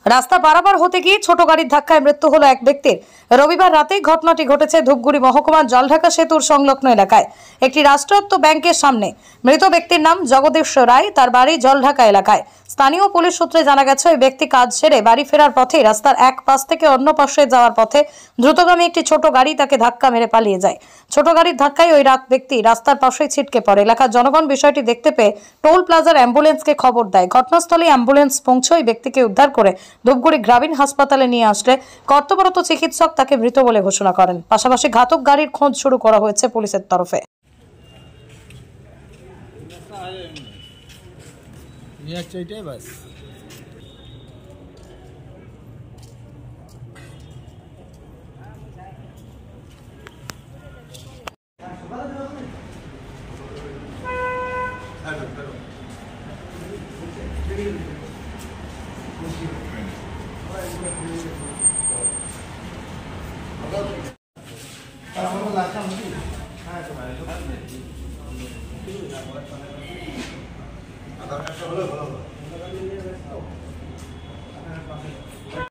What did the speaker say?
রাস্তা পারাপার হতে গিয়ে ছোট গাড়ির ধাক্কায় মৃত্যু হলো এক ব্যক্তির। রবিবার রাতেই ঘটনাটি ঘটেছে ধূপগুড়ি মহকুমার জলঢাকা সেতুর সংলগ্ন এলাকায় একটি রাষ্ট্রায়ত্ত ব্যাংকের সামনে। মৃত ব্যক্তির নাম জগদীশ রায়, তার বাড়ি জলঢাকা এলাকায়। স্থানীয় পুলিশ সূত্রে জানা গেছে, ওই ব্যক্তি কাজ সেরে বাড়ি ফেরার পথে রাস্তার এক পাশ থেকে অন্য পাশে যাওয়ার পথে দ্রুতগামী একটি ছোট গাড়ি তাকে ধাক্কা মেরে পালিয়ে যায়। ছোট গাড়ির ধাক্কায় ওই ব্যক্তি রাস্তার পাশেই ছিটকে পড়ে। এলাকার জনগণ বিষয়টি দেখতে পেয়ে টোল প্লাজার অ্যাম্বুলেন্সকে খবর দেয়। ঘটনাস্থলে অ্যাম্বুলেন্স পৌঁছে ওই ব্যক্তিকে উদ্ধার করে ধূপগুড়ি গ্রামীণ হাসপাতালে নিয়ে আসলে কর্তব্যরত চিকিৎসক তাকে মৃত বলে ঘোষণা করেন। পাশাপাশি ঘাতক গাড়ির খোঁজ শুরু করা হয়েছে পুলিশের তরফে। আধার কার্ডটা হলো ভালো।